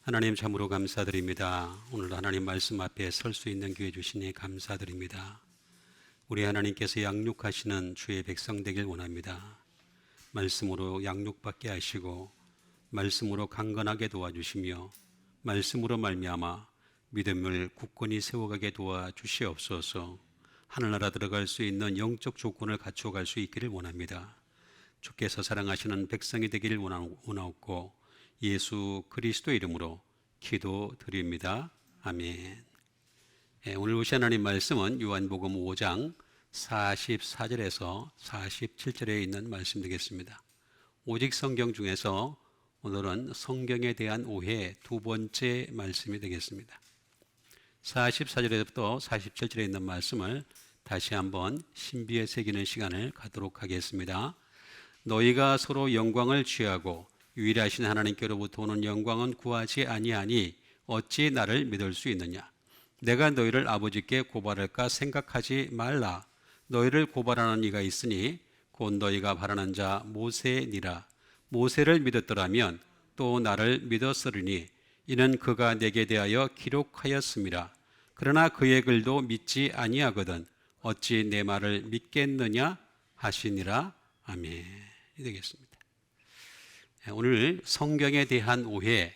하나님 참으로 감사드립니다. 오늘 하나님 말씀 앞에 설 수 있는 기회 주시니 감사드립니다. 우리 하나님께서 양육하시는 주의 백성 되길 원합니다. 말씀으로 양육받게 하시고 말씀으로 강건하게 도와주시며 말씀으로 말미암아 믿음을 굳건히 세워가게 도와주시옵소서. 하늘나라 들어갈 수 있는 영적 조건을 갖춰갈 수 있기를 원합니다. 주께서 사랑하시는 백성이 되기를 원하옵고 예수 그리스도 이름으로 기도드립니다. 아멘. 오늘 보신 하나님 말씀은 요한복음 5장 44절에서 47절에 있는 말씀 되겠습니다. 오직 성경 중에서 오늘은 성경에 대한 오해 두 번째 말씀이 되겠습니다. 44절에서부터 47절에 있는 말씀을 다시 한번 신비에 새기는 시간을 갖도록 하겠습니다. 너희가 서로 영광을 취하고 유일하신 하나님께로부터 오는 영광은 구하지 아니하니 어찌 나를 믿을 수 있느냐. 내가 너희를 아버지께 고발할까 생각하지 말라. 너희를 고발하는 이가 있으니 곧 너희가 바라는 자 모세니라. 모세를 믿었더라면 또 나를 믿었으리니 이는 그가 내게 대하여 기록하였음이라. 그러나 그의 글도 믿지 아니하거든 어찌 내 말을 믿겠느냐 하시니라. 아멘. 되겠습니다. 오늘 성경에 대한 오해,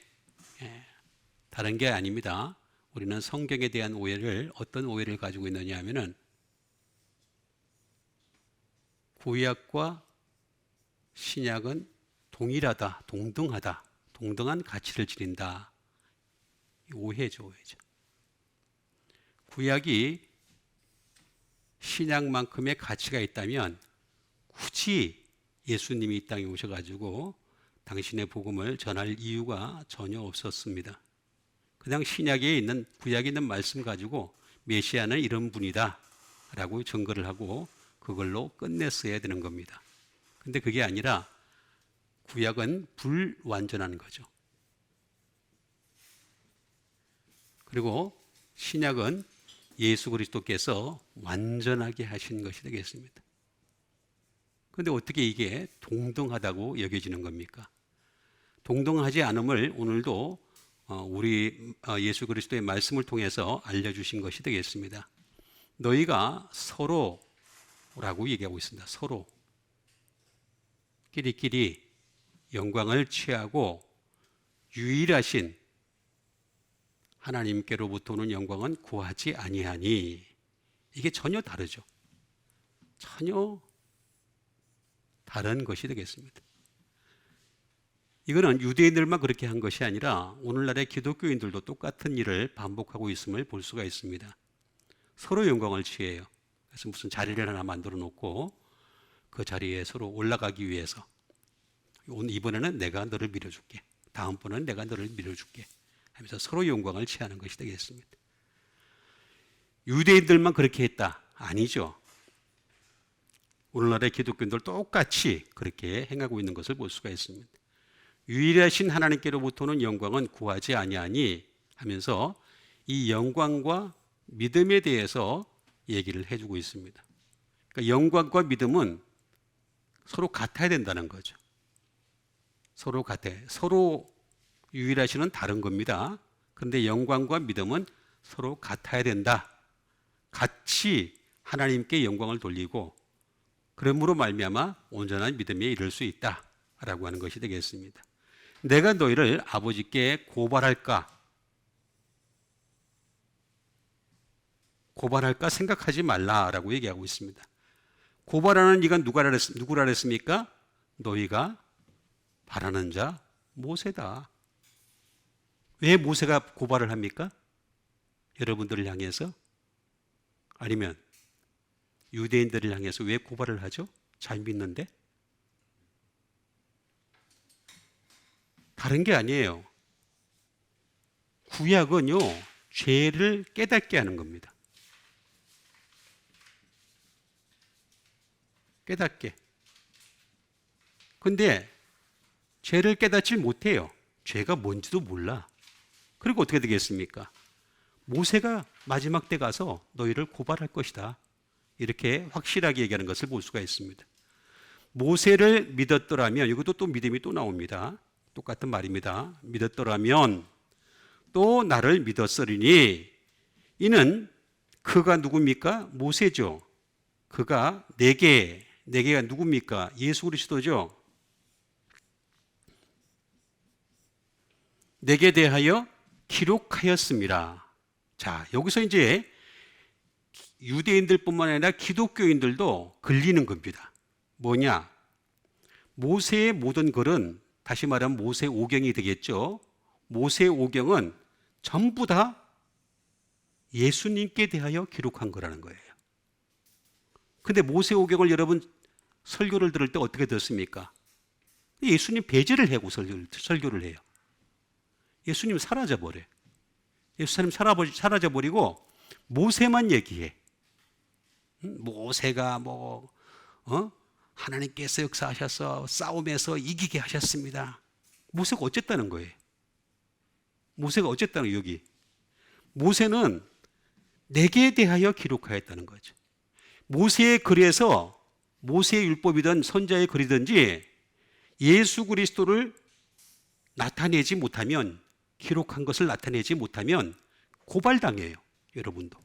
다른 게 아닙니다. 우리는 성경에 대한 오해를 어떤 오해를 가지고 있느냐 하면은 구약과 신약은 동일하다, 동등하다, 동등한 가치를 지닌다. 오해죠, 오해죠. 구약이 신약만큼의 가치가 있다면 굳이 예수님이 이 땅에 오셔가지고 당신의 복음을 전할 이유가 전혀 없었습니다. 그냥 신약에 있는 구약에 있는 말씀 가지고 메시아는 이런 분이다 라고 증거를 하고 그걸로 끝냈어야 되는 겁니다. 근데 그게 아니라 구약은 불완전한 거죠. 그리고 신약은 예수 그리스도께서 완전하게 하신 것이 되겠습니다. 그런데 어떻게 이게 동등하다고 여겨지는 겁니까? 동등하지 않음을 오늘도 우리 예수 그리스도의 말씀을 통해서 알려주신 것이 되겠습니다. 너희가 서로라고 얘기하고 있습니다. 서로 끼리끼리 영광을 취하고 유일하신 하나님께로부터 오는 영광은 구하지 아니하니 이게 전혀 다르죠. 전혀 다른 것이 되겠습니다. 이거는 유대인들만 그렇게 한 것이 아니라 오늘날의 기독교인들도 똑같은 일을 반복하고 있음을 볼 수가 있습니다. 서로 영광을 취해요. 그래서 무슨 자리를 하나 만들어 놓고 그 자리에 서로 올라가기 위해서 이번에는 내가 너를 밀어줄게. 다음번에는 내가 너를 밀어줄게. 하면서 서로 영광을 취하는 것이 되겠습니다. 유대인들만 그렇게 했다? 아니죠. 오늘날의 기독교인들 똑같이 그렇게 행하고 있는 것을 볼 수가 있습니다. 유일하신 하나님께로부터는 영광은 구하지 아니하니 하면서 이 영광과 믿음에 대해서 얘기를 해주고 있습니다. 그러니까 영광과 믿음은 서로 같아야 된다는 거죠. 서로 같아요. 서로 유일하신은 다른 겁니다. 그런데 영광과 믿음은 서로 같아야 된다. 같이 하나님께 영광을 돌리고 그러므로 말미암아 온전한 믿음에 이를 수 있다라고 하는 것이 되겠습니다. 내가 너희를 아버지께 고발할까 생각하지 말라라고 얘기하고 있습니다. 고발하는 이가 누구라 그랬습니까? 너희가 바라는 자 모세다. 왜 모세가 고발을 합니까? 여러분들을 향해서? 아니면 유대인들을 향해서 왜 고발을 하죠? 잘 믿는데? 다른 게 아니에요. 구약은요, 죄를 깨닫게 하는 겁니다. 깨닫게. 근데 죄를 깨닫지 못해요. 죄가 뭔지도 몰라. 그리고 어떻게 되겠습니까? 모세가 마지막 때 가서 너희를 고발할 것이다. 이렇게 확실하게 얘기하는 것을 볼 수가 있습니다. 모세를 믿었더라면, 이것도 또 믿음이 또 나옵니다. 똑같은 말입니다. 믿었더라면 또 나를 믿었으리니 이는 그가 누굽니까? 모세죠. 그가 내게가 누굽니까? 예수 그리스도죠. 내게 대하여 기록하였습니다. 자, 여기서 이제 유대인들뿐만 아니라 기독교인들도 걸리는 겁니다. 뭐냐? 모세의 모든 글은, 다시 말하면 모세 오경이 되겠죠. 모세 오경은 전부 다 예수님께 대하여 기록한 거라는 거예요. 근데 모세 오경을 여러분 설교를 들을 때 어떻게 듣습니까? 예수님 배제를 하고 설교를 해요. 예수님 사라져버려요. 예수님 사라져버리고 모세만 얘기해. 모세가 하나님께서 역사하셔서 싸움에서 이기게 하셨습니다. 모세가 어쨌다는 거예요? 모세가 어쨌다는 거예요, 여기? 모세는 내게 대하여 기록하였다는 거죠. 모세의 글에서 모세의 율법이든 선자의 글이든지 예수 그리스도를 나타내지 못하면, 기록한 것을 나타내지 못하면 고발당해요, 여러분도.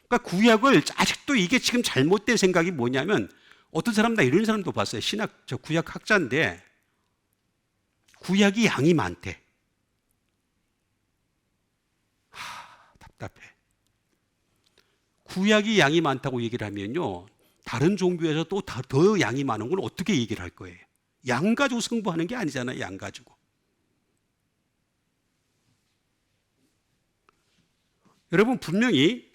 그러니까 구약을 아직도 이게 지금 잘못된 생각이 뭐냐면, 어떤 사람, 나 이런 사람도 봤어요. 저 구약 학자인데 구약이 양이 많대. 답답해. 구약이 양이 많다고 얘기를 하면요, 다른 종교에서 또 더 양이 많은 걸 어떻게 얘기를 할 거예요? 양 가지고 승부하는 게 아니잖아요, 양 가지고. 여러분, 분명히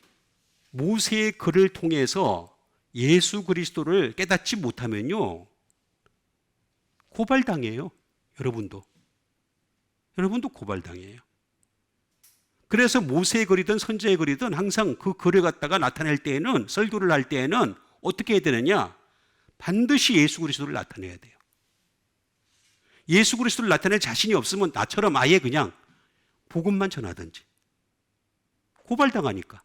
모세의 글을 통해서 예수 그리스도를 깨닫지 못하면요, 고발당해요. 여러분도 고발당해요. 그래서 모세의 글이든 선지자의 글이든 항상 그 글을 갖다가 나타낼 때에는, 설교를 할 때에는 어떻게 해야 되느냐? 반드시 예수 그리스도를 나타내야 돼요. 예수 그리스도를 나타낼 자신이 없으면 나처럼 아예 그냥 복음만 전하든지. 고발당하니까.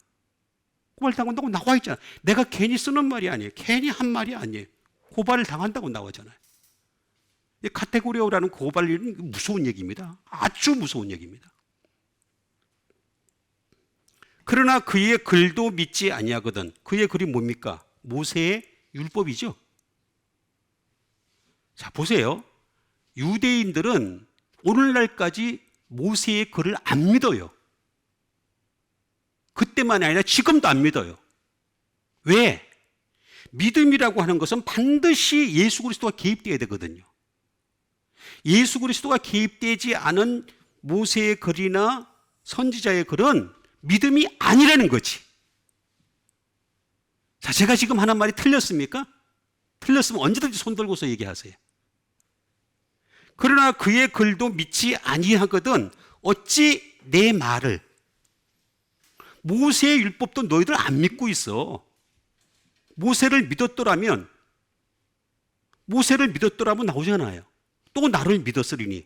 고발당한다고 나와 있잖아. 내가 괜히 쓰는 말이 아니에요. 괜히 한 말이 아니에요. 고발을 당한다고 나오잖아요. 카테고리오라는 고발은 무서운 얘기입니다. 아주 무서운 얘기입니다. 그러나 그의 글도 믿지 아니하거든. 그의 글이 뭡니까? 모세의 율법이죠. 자, 보세요. 유대인들은 오늘날까지 모세의 글을 안 믿어요. 그때만이 아니라 지금도 안 믿어요. 왜? 믿음이라고 하는 것은 반드시 예수 그리스도가 개입되어야 되거든요. 예수 그리스도가 개입되지 않은 모세의 글이나 선지자의 글은 믿음이 아니라는 거지. 자, 제가 지금 하는 말이 틀렸습니까? 틀렸으면 언제든지 손 들고서 얘기하세요. 그러나 그의 글도 믿지 아니하거든 어찌 내 말을, 모세의 율법도 너희들 안 믿고 있어. 모세를 믿었더라면 나오잖아요. 또 나를 믿었으리니.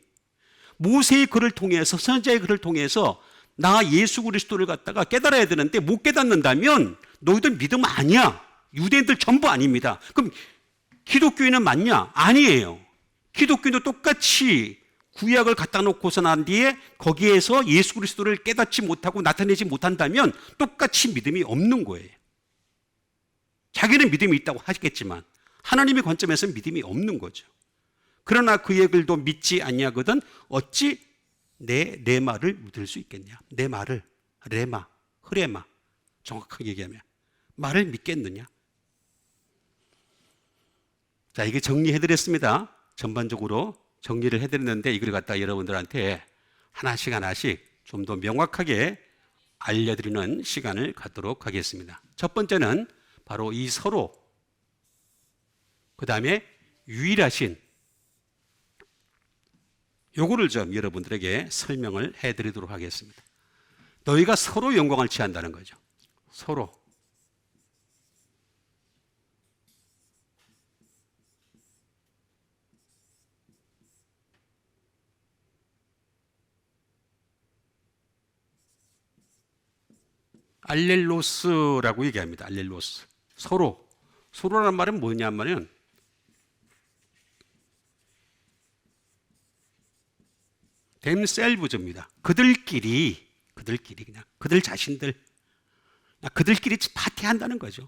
모세의 글을 통해서, 선지자의 글을 통해서 나 예수 그리스도를 갖다가 깨달아야 되는데 못 깨닫는다면 너희들 믿음 아니야. 유대인들 전부 아닙니다. 그럼 기독교인은 맞냐? 아니에요. 기독교인도 똑같이 구약을 갖다 놓고서 난 뒤에 거기에서 예수 그리스도를 깨닫지 못하고 나타내지 못한다면 똑같이 믿음이 없는 거예요. 자기는 믿음이 있다고 하시겠지만 하나님의 관점에서는 믿음이 없는 거죠. 그러나 그의 글도 믿지 아니하거든 어찌 내 말을 믿을 수 있겠냐? 내 말을, 흐레마, 정확하게 얘기하면 말을 믿겠느냐? 자, 이게 정리해드렸습니다. 전반적으로 정리를 해드렸는데 이걸 갖다 여러분들한테 하나씩 좀 더 명확하게 알려드리는 시간을 갖도록 하겠습니다. 첫 번째는 바로 이 서로, 그 다음에 유일하신, 요거를 좀 여러분들에게 설명을 해드리도록 하겠습니다. 너희가 서로 영광을 취한다는 거죠. 서로. 알렐로스라고 얘기합니다. 알렐로스. 서로. 서로라는 말은 뭐냐면 themselves입니다. 그들끼리 그냥 그들 자신들, 그들끼리 파티한다는 거죠.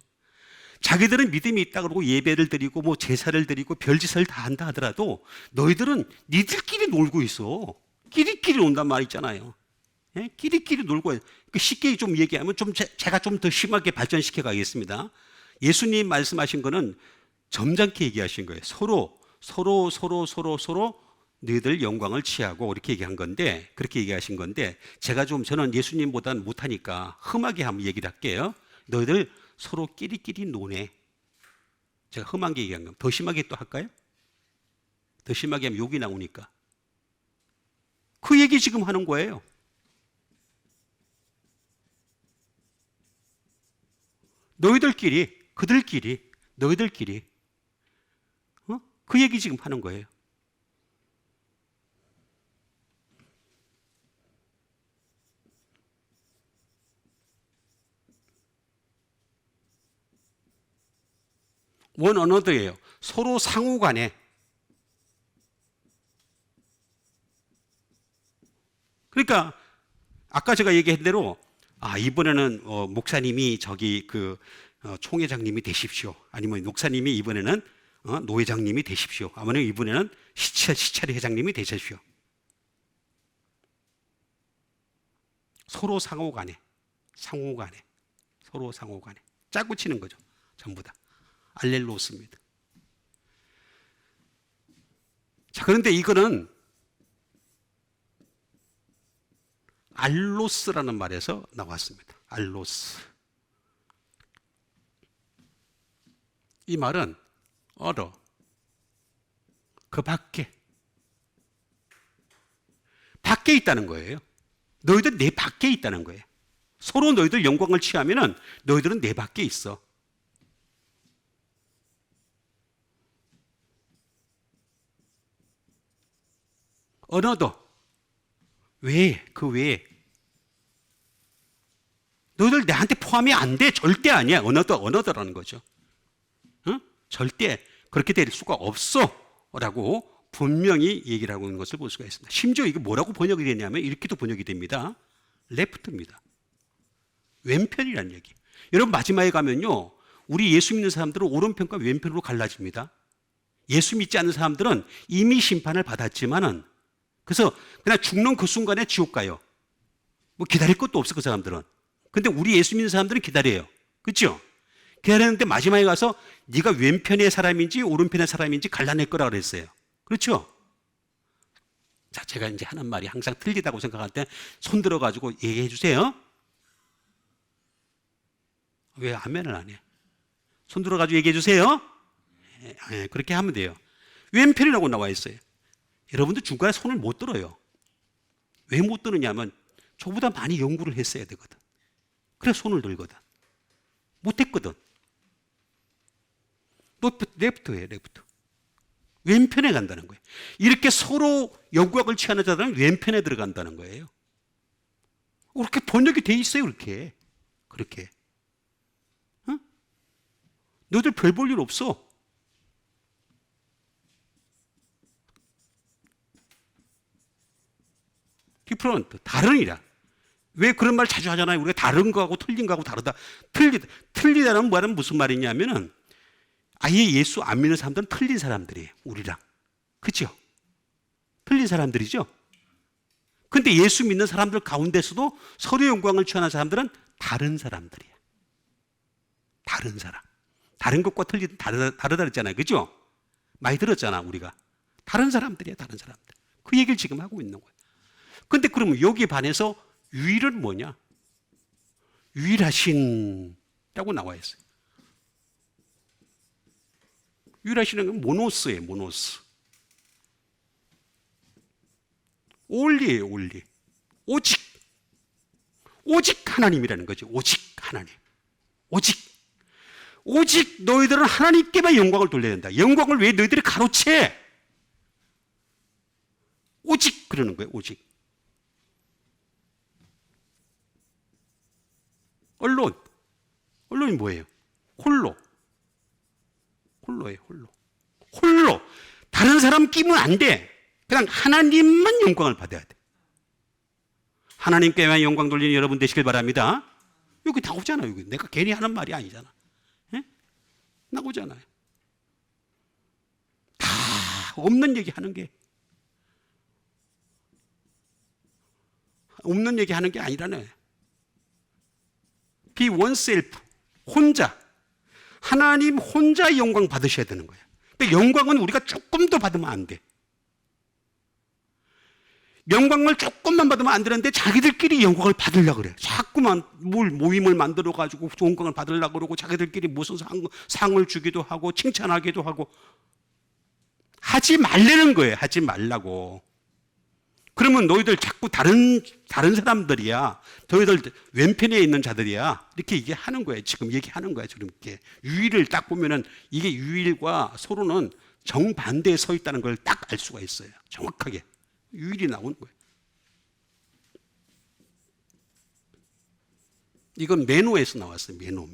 자기들은 믿음이 있다 그러고 예배를 드리고 뭐 제사를 드리고 별짓을 다 한다 하더라도 너희들은 니들끼리 놀고 있어. 끼리끼리 논단 말 있잖아요. 예? 끼리끼리 놀고 쉽게 좀 얘기하면 좀 제가 좀 더 심하게 발전시켜 가겠습니다. 예수님 말씀하신 거는 점잖게 얘기하신 거예요. 서로 너희들 영광을 취하고 이렇게 얘기한 건데, 그렇게 얘기하신 건데, 저는 예수님보다는 못하니까 험하게 한번 얘기를 할게요. 너희들 서로 끼리끼리 노네. 제가 험한 게 얘기한 거. 더 심하게 또 할까요? 더 심하게 하면 욕이 나오니까. 그 얘기 지금 하는 거예요. 너희들끼리 그 얘기 지금 하는 거예요. 원 어너더예요. 서로 상호간에. 그러니까 아까 제가 얘기한 대로 이번에는 목사님이 총회장님이 되십시오. 아니면 목사님이 이번에는 노회장님이 되십시오. 아니면 이번에는 시찰 회장님이 되십시오. 서로 상호간에 짜고 치는 거죠. 전부 다. 알렐로스입니다. 자, 그런데 이거는 알로스라는 말에서 나왔습니다. 알로스. 이 말은 그 밖에 있다는 거예요. 너희들 내 밖에 있다는 거예요. 서로 너희들 영광을 취하면은 너희들은 내 밖에 있어. 어너더 외에, 그 외에 너희들 내한테 포함이 안 돼. 절대 아니야. 어너더라는 거죠. 절대 그렇게 될 수가 없어 라고 분명히 얘기를 하고 있는 것을 볼 수가 있습니다. 심지어 이게 뭐라고 번역이 되냐면 이렇게도 번역이 됩니다. 레프트입니다. 왼편이라는 얘기. 여러분 마지막에 가면요, 우리 예수 믿는 사람들은 오른편과 왼편으로 갈라집니다. 예수 믿지 않는 사람들은 이미 심판을 받았지만은, 그래서 그냥 죽는 그 순간에 지옥 가요. 뭐 기다릴 것도 없어 그 사람들은. 근데 우리 예수 믿는 사람들은 기다려요. 그렇죠? 기다렸는데 마지막에 가서 네가 왼편의 사람인지 오른편의 사람인지 갈라낼 거라 그랬어요. 그렇죠? 자, 제가 이제 하는 말이 항상 틀리다고 생각할 때 손 들어가지고 얘기해 주세요. 왜 아멘을 안 해? 손 들어가지고 얘기해 주세요. 그렇게 하면 돼요. 왼편이라고 나와 있어요. 여러분들 중간에 손을 못 들어요. 왜 못 드느냐면 저보다 많이 연구를 했어야 되거든. 그래서 손을 들거든. 못했거든. 레프트예요, 레프트. 왼편에 간다는 거예요. 이렇게 서로 영광을 취하는 자들은 왼편에 들어간다는 거예요. 그렇게 번역이 돼 있어요, 그렇게. 너희들 별 볼 일 없어. 디프런트, 다른이라. 왜 그런 말 자주 하잖아요. 우리가 다른 거하고 틀린 거하고 다르다. 틀리다는 말은 무슨 말이냐면은 아예 예수 안 믿는 사람들은 틀린 사람들이에요. 우리랑. 그렇죠? 틀린 사람들이죠? 근데 예수 믿는 사람들 가운데서도 서로 영광을 취하는 사람들은 다른 사람들이에요. 다른 사람. 다른 것과 다르다 그랬잖아요. 그죠? 많이 들었잖아, 우리가. 다른 사람들이에요, 다른 사람들. 그 얘기를 지금 하고 있는 거예요. 근데 그러면 여기에 반해서 유일은 뭐냐? 유일하신라고 나와 있어요. 유일하시는 건 모노스예요, 모노스. 올리예요, 올리. 오직 하나님이라는 거죠. 오직 하나님. 오직 너희들은 하나님께만 영광을 돌려야 된다. 영광을 왜 너희들이 가로채? 오직 그러는 거예요, 오직. 언론이 뭐예요? 홀로예요, 홀로. 다른 사람 끼면 안 돼. 그냥 하나님만 영광을 받아야 돼. 하나님께만 영광 돌리는 여러분 되시길 바랍니다. 여기 나오잖아요. 여기. 내가 괜히 하는 말이 아니잖아. 예? 나오잖아요. 다 없는 얘기 하는 게 없는 얘기 하는 게 아니라네. Be oneself. 혼자. 하나님 혼자 영광 받으셔야 되는 거예요. 그러니까 영광은 우리가 조금 더 받으면 안 돼. 영광을 조금만 받으면 안 되는데 자기들끼리 영광을 받으려고 그래. 자꾸만 모임을 만들어가지고 영광을 받으려고 그러고 자기들끼리 무슨 상을 주기도 하고 칭찬하기도 하고. 하지 말라는 거예요. 하지 말라고. 그러면 너희들 자꾸 다른 사람들이야. 너희들 왼편에 있는 자들이야. 이렇게 얘기하는 거예요. 지금 얘기하는 거예요. 지금 이렇게. 유일을 딱 보면은 이게 유일과 서로는 정반대에 서 있다는 걸 딱 알 수가 있어요. 정확하게. 유일이 나오는 거예요. 이건 매노에서 나왔어요. 매노.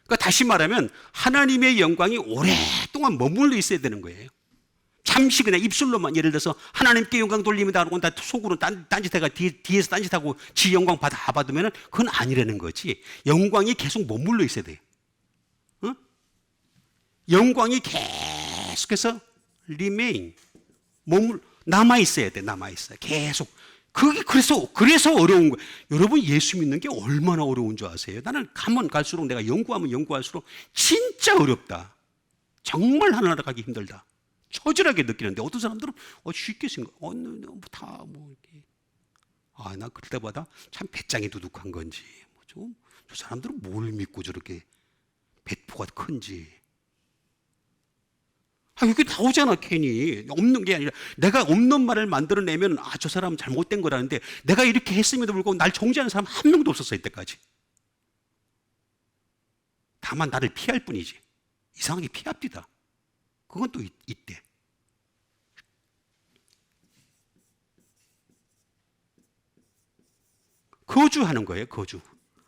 그러니까 다시 말하면 하나님의 영광이 오랫동안 머물러 있어야 되는 거예요. 잠시 그냥 입술로만 예를 들어서 하나님께 영광 돌립니다 하고 다 속으로 딴짓해가 뒤에서 딴짓하고 지 영광 받으면 그건 아니라는 거지. 영광이 계속 머물러 있어야 돼요. 어? 영광이 계속해서 remain 남아 있어야 돼. 남아 있어요. 계속. 그게 그래서 어려운 거예요. 여러분 예수 믿는 게 얼마나 어려운 줄 아세요? 나는 가면 갈수록 내가 연구하면 연구할수록 진짜 어렵다. 정말 하나로 가기 힘들다. 처절하게 느끼는데 어떤 사람들은 쉽게 생각. 나 그럴 때마다 참 배짱이 두둑한 건지. 저 사람들은 뭘 믿고 저렇게 배포가 큰지. 여기 나오잖아, 괜히. 없는 게 아니라, 내가 없는 말을 만들어내면, 저 사람은 잘못된 거라는데, 내가 이렇게 했음에도 불구하고 날 정죄하는 사람 한 명도 없었어, 이때까지. 다만 나를 피할 뿐이지. 이상하게 피합디다. 그건 또 있대. 거주하는 거예요, 거주.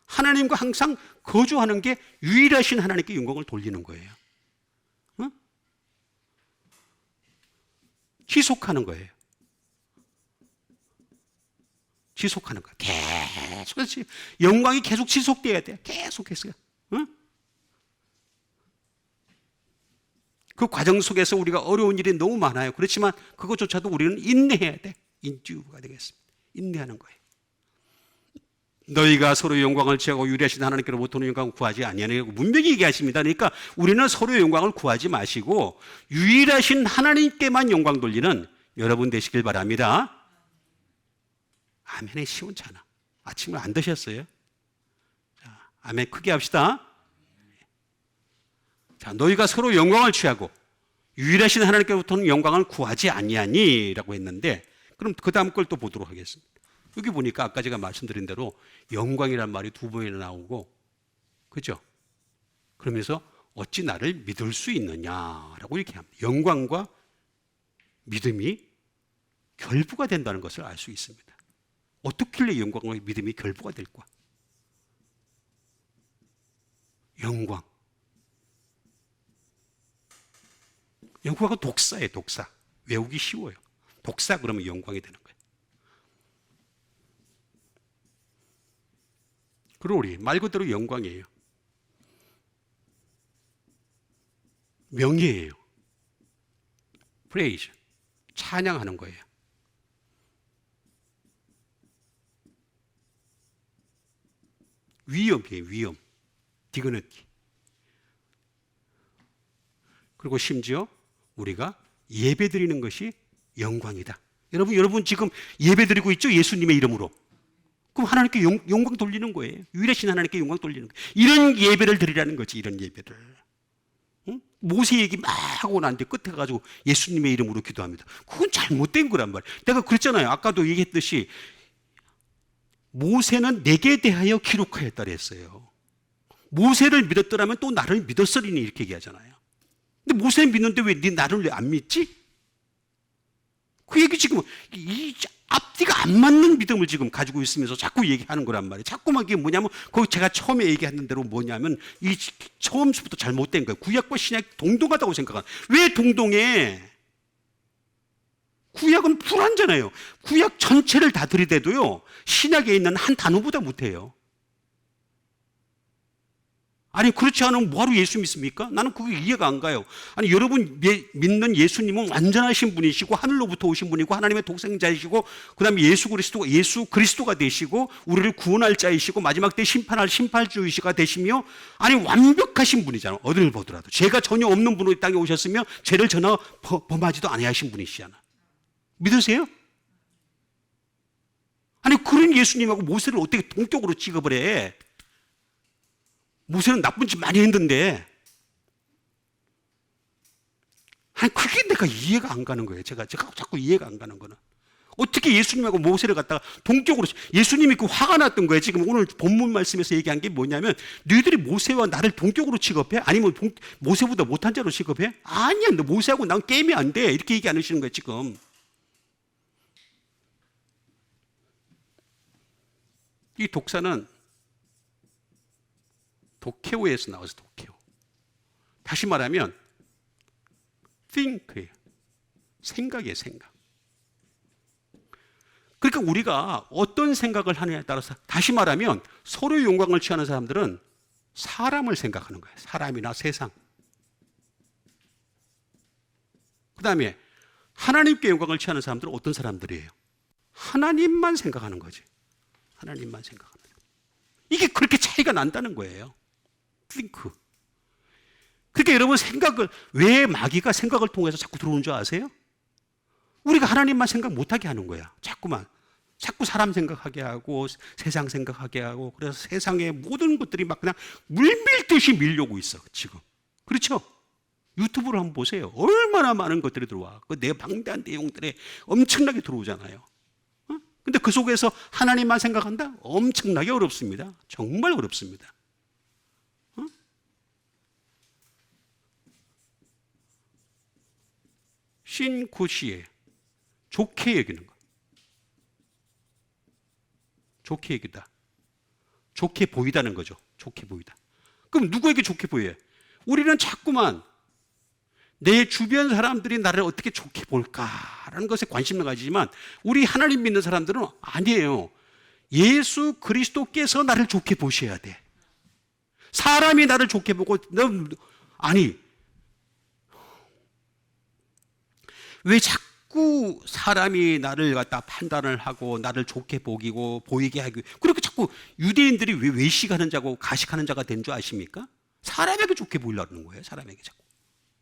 하나님과 항상 거주하는 게 유일하신 하나님께 영광을 돌리는 거예요. 지속하는 거예요. 지속하는 거예요. 계속해서 영광이 계속 지속돼야 돼요. 계속해서. 그 과정 속에서 우리가 어려운 일이 너무 많아요. 그렇지만 그것조차도 우리는 인내해야 돼. 인주가 되겠습니다. 인내하는 거예요. 너희가 서로 영광을 취하고 유리하신 하나님께로부터 영광을 구하지 아니하냐고 분명히 얘기하십니다. 그러니까 우리는 서로 영광을 구하지 마시고 유일하신 하나님께만 영광 돌리는 여러분 되시길 바랍니다. 아멘이 시원찮아. 아침을 안 드셨어요? 자, 아멘 크게 합시다. 자, 너희가 서로 영광을 취하고 유일하신 하나님께로부터는 영광을 구하지 아니하니라고 했는데 그럼 그 다음 걸 또 보도록 하겠습니다. 여기 보니까 아까 제가 말씀드린 대로 영광이란 말이 두 번이나 나오고, 그죠? 그러면서 어찌 나를 믿을 수 있느냐라고 이렇게 합니다. 영광과 믿음이 결부가 된다는 것을 알 수 있습니다. 어떻길래 영광과 믿음이 결부가 될까? 영광. 영광은 독사예요, 독사. 외우기 쉬워요. 독사 그러면 영광이 되는 거예요. 글로리, 말 그대로 영광이에요. 명예예요. praise, 찬양하는 거예요. 위엄이에요, 위엄. dignity. 그리고 심지어 우리가 예배 드리는 것이 영광이다. 여러분 지금 예배 드리고 있죠? 예수님의 이름으로. 그럼 하나님께 영광 돌리는 거예요. 유일하신 하나님께 영광 돌리는 거예요. 이런 예배를 드리라는 거지, 이런 예배를. 응? 모세 얘기 막 하고 난 뒤에 끝에 가지고 예수님의 이름으로 기도합니다. 그건 잘못된 거란 말이에요. 내가 그랬잖아요. 아까도 얘기했듯이 모세는 내게 대하여 기록하였다 그랬어요. 모세를 믿었더라면 또 나를 믿었으리니 이렇게 얘기하잖아요. 근데 모세 믿는데 왜 나를 왜 안 믿지? 그 얘기 지금 이 앞뒤가 안 맞는 믿음을 지금 가지고 있으면서 자꾸 얘기하는 거란 말이에요. 자꾸만 이게 뭐냐면 거기 제가 처음에 얘기했던 대로 뭐냐면 처음부터 잘못된 거예요. 구약과 신약이 동등하다고 생각하는. 왜 동등해? 구약은 불완전해요. 구약 전체를 다 들이대도요, 신약에 있는 한 단어보다 못해요. 아니, 그렇지 않으면 뭐하러 예수 믿습니까? 나는 그게 이해가 안 가요. 아니, 여러분 믿는 예수님은 완전하신 분이시고 하늘로부터 오신 분이고 하나님의 독생자이시고 그 다음에 예수 그리스도가 되시고 우리를 구원할 자이시고 마지막 때 심판할 심판주이시가 되시며, 아니, 완벽하신 분이잖아. 어딜 보더라도 죄가 전혀 없는 분으로 이 땅에 오셨으며 죄를 전혀 범하지도 아니하신 분이시잖아. 믿으세요? 아니, 그런 예수님하고 모세를 어떻게 동격으로 취급을 해? 모세는 나쁜 짓 많이 했는데. 아니, 그게 내가 이해가 안 가는 거예요. 제가 자꾸 이해가 안 가는 거는. 어떻게 예수님하고 모세를 갖다가 동격으로, 예수님이 그 화가 났던 거예요. 지금 오늘 본문 말씀에서 얘기한 게 뭐냐면, 너희들이 모세와 나를 동격으로 취급해? 아니면 모세보다 못한 자로 취급해? 아니야, 너 모세하고 난 게임이 안 돼. 이렇게 얘기 안 하시는 거예요, 지금. 이 독사는 도케오에서 나와서 도케오. 다시 말하면 think예요. 생각이에요, 생각. 그러니까 우리가 어떤 생각을 하느냐에 따라서, 다시 말하면 서로의 영광을 취하는 사람들은 사람을 생각하는 거예요. 사람이나 세상. 그 다음에 하나님께 영광을 취하는 사람들은 어떤 사람들이에요? 하나님만 생각하는 거지. 하나님만 생각하는 거예요. 이게 그렇게 차이가 난다는 거예요. think. 그러니까 여러분, 생각을, 왜 마귀가 생각을 통해서 자꾸 들어오는 줄 아세요? 우리가 하나님만 생각 못하게 하는 거야. 자꾸 사람 생각하게 하고 세상 생각하게 하고, 그래서 세상의 모든 것들이 막 그냥 물밀듯이 밀려오고 있어 지금. 그렇죠? 유튜브를 한번 보세요. 얼마나 많은 것들이 들어와. 그 내 방대한 내용들에 엄청나게 들어오잖아요. 근데 그 속에서 하나님만 생각한다? 엄청나게 어렵습니다. 정말 어렵습니다. 신구시에 좋게 여기는 거. 좋게 여기다. 좋게 보이다는 거죠. 좋게 보이다. 그럼 누구에게 좋게 보여요? 우리는 자꾸만 내 주변 사람들이 나를 어떻게 좋게 볼까라는 것에 관심을 가지지만, 우리 하나님 믿는 사람들은 아니에요. 예수 그리스도께서 나를 좋게 보셔야 돼. 사람이 나를 좋게 보고, 아니, 왜 자꾸 사람이 나를 갖다 판단을 하고 나를 좋게 보이게 하고, 그렇게 자꾸 유대인들이 왜 외식하는 자고 가식하는 자가 된 줄 아십니까? 사람에게 좋게 보이려고 하는 거예요. 사람에게 자꾸.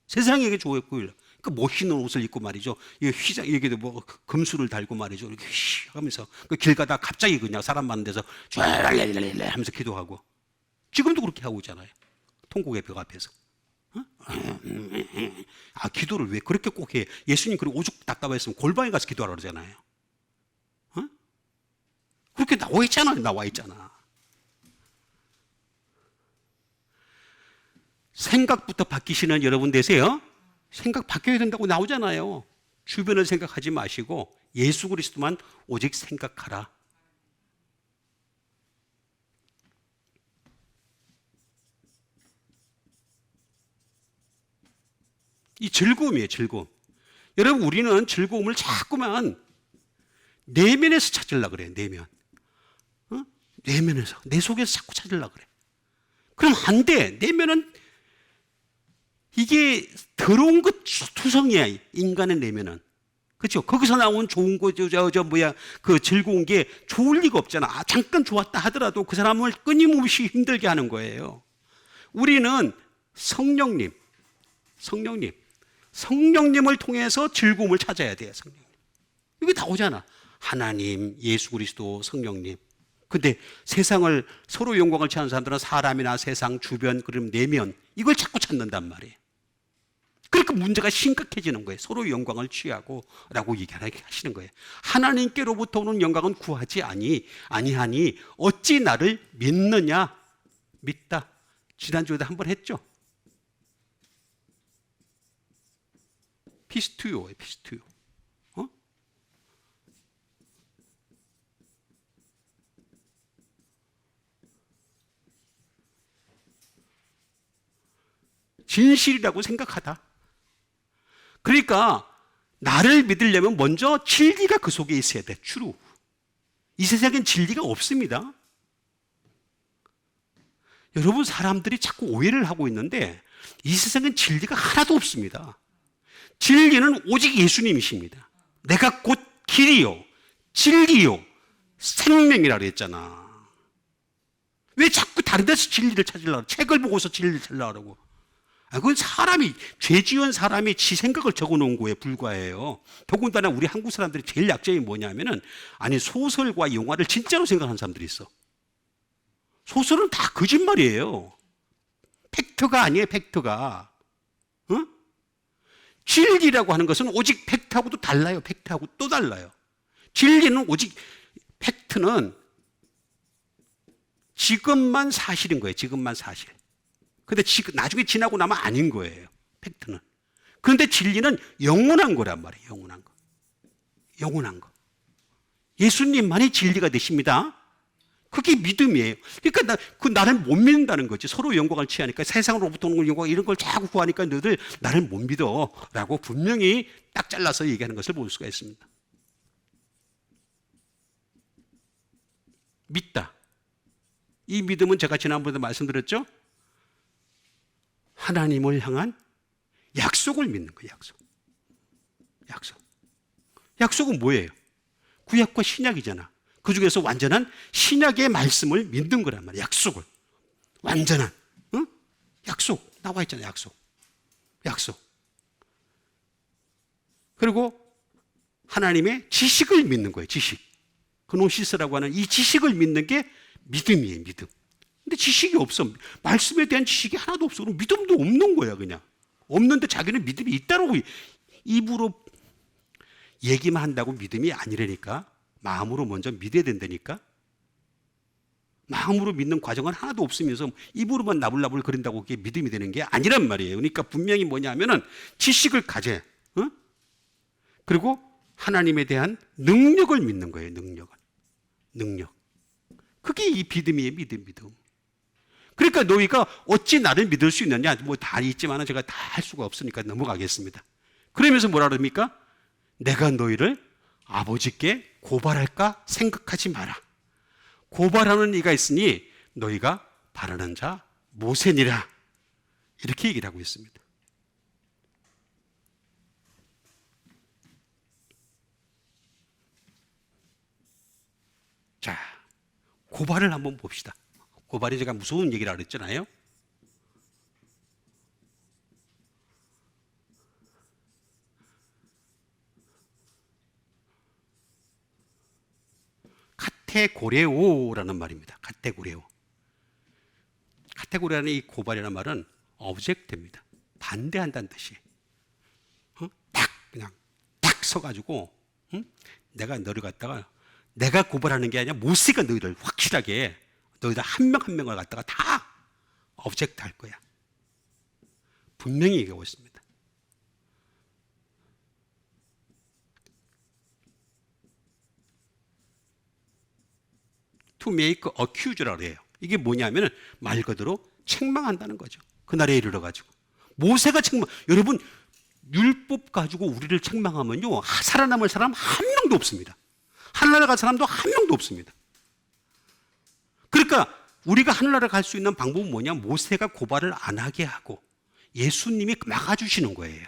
세상에게 좋게 보이려고. 그 멋있는 옷을 입고 말이죠. 이게 뭐 금수를 달고 말이죠. 이렇게 하면서 길 가다 갑자기 그냥 사람 많은 데서 하면서 기도하고. 지금도 그렇게 하고 있잖아요. 통곡의 벽 앞에서. 아, 기도를 왜 그렇게 꼭 해? 예수님 그리고 오죽 답답했으면 골방에 가서 기도하라 그러잖아요. 그렇게 나와 있잖아. 생각부터 바뀌시는 여러분 되세요. 생각 바뀌어야 된다고 나오잖아요. 주변을 생각하지 마시고 예수 그리스도만 오직 생각하라. 이 즐거움이에요, 즐거움. 여러분, 우리는 즐거움을 자꾸만 내면에서 찾으려고 그래요, 내면. 내면에서, 내 속에서 자꾸 찾으려고 그래. 그럼 안 돼. 내면은 이게 더러운 것 투성이야, 인간의 내면은. 그렇죠? 거기서 나온 좋은 거, 그 즐거운 게 좋을 리가 없잖아. 잠깐 좋았다 하더라도 그 사람을 끊임없이 힘들게 하는 거예요. 우리는 성령님을 통해서 즐거움을 찾아야 돼요, 성령님. 이게 나오잖아. 하나님, 예수 그리스도, 성령님. 근데 세상을, 서로 영광을 취하는 사람들은 사람이나 세상, 주변, 그럼 내면, 이걸 자꾸 찾는단 말이에요. 그러니까 문제가 심각해지는 거예요. 서로 영광을 취하고 라고 얘기하시는 거예요. 하나님께로부터 오는 영광은 구하지 아니하니 어찌 나를 믿느냐? 믿다. 지난주에도 한번 했죠. 피스투요예요, 피스투요. 진실이라고 생각하다. 그러니까 나를 믿으려면 먼저 진리가 그 속에 있어야 돼. 추루. 이 세상엔 진리가 없습니다. 여러분, 사람들이 자꾸 오해를 하고 있는데 이 세상엔 진리가 하나도 없습니다. 진리는 오직 예수님이십니다. 내가 곧 길이요, 진리요, 생명이라 그랬잖아. 왜 자꾸 다른 데서 진리를 찾으려고, 책을 보고서 진리를 찾으려고. 그건 사람이, 죄 지은 사람이 지 생각을 적어 놓은 거에 불과해요. 더군다나 우리 한국 사람들이 제일 약점이 뭐냐면은, 아니, 소설과 영화를 진짜로 생각하는 사람들이 있어. 소설은 다 거짓말이에요. 팩트가 아니에요, 팩트가. 어? 진리라고 하는 것은 오직 팩트하고도 달라요. 팩트하고 또 달라요. 진리는 오직, 팩트는 지금만 사실인 거예요. 지금만 사실. 근데 나중에 지나고 나면 아닌 거예요. 팩트는. 그런데 진리는 영원한 거란 말이에요. 영원한 거. 영원한 거. 예수님만이 진리가 되십니다. 그게 믿음이에요. 그러니까 나를 못 믿는다는 거지. 서로 영광을 취하니까, 세상으로부터 오는 영광 이런 걸 자꾸 구하니까 너희들 나를 못 믿어 라고 분명히 딱 잘라서 얘기하는 것을 볼 수가 있습니다. 믿다. 이 믿음은 제가 지난번에도 말씀드렸죠. 하나님을 향한 약속을 믿는 거예요. 약속은 뭐예요? 구약과 신약이잖아. 그 중에서 완전한 신약의 말씀을 믿는 거란 말이야. 약속을. 완전한, 응? 약속. 나와 있잖아. 약속. 그리고 하나님의 지식을 믿는 거예요. 지식. 그노시스라고 하는 이 지식을 믿는 게 믿음이에요. 믿음. 근데 지식이 없어. 말씀에 대한 지식이 하나도 없어. 그럼 믿음도 없는 거야, 그냥. 없는데 자기는 믿음이 있다라고 입으로 얘기만 한다고 믿음이 아니라니까. 마음으로 먼저 믿어야 된다니까. 마음으로 믿는 과정은 하나도 없으면서 입으로만 나불나불 거린다고 그게 믿음이 되는 게 아니란 말이에요. 그러니까 분명히 뭐냐면은 지식을 가져. 어? 그리고 하나님에 대한 능력을 믿는 거예요. 능력. 그게 이 믿음이에요. 믿음. 그러니까 너희가 어찌 나를 믿을 수 있느냐. 뭐 다 있지만 제가 다 할 수가 없으니까 넘어가겠습니다. 그러면서 뭐라 그럽니까? 내가 너희를 아버지께 고발할까 생각하지 마라. 고발하는 이가 있으니 너희가 바라는 자 모세니라. 이렇게 얘기를 하고 있습니다. 자, 고발을 한번 봅시다. 고발이 제가 무서운 얘기라고 그랬잖아요. 카테고레오라는 말입니다. 카테고레오라는 이 고발이라는 말은 오브젝트입니다. 반대한다는 뜻이에요. 그냥 딱 서가지고 내가 너를 갖다가 내가 고발하는 게 아니라 모세가 너희를 확실하게 너희들 한 명 한 명을 갖다가 다 오브젝트 할 거야. 분명히 얘기하고 있습니다. To make accuse라고 해요. 이게 뭐냐면 말 그대로 책망한다는 거죠. 그날에 이르러가지고. 모세가 여러분, 율법 가지고 우리를 책망하면요, 살아남을 사람 한 명도 없습니다. 하늘나라 갈 사람도 한 명도 없습니다. 그러니까 우리가 하늘나라 갈 수 있는 방법은 뭐냐? 모세가 고발을 안 하게 하고 예수님이 막아주시는 거예요.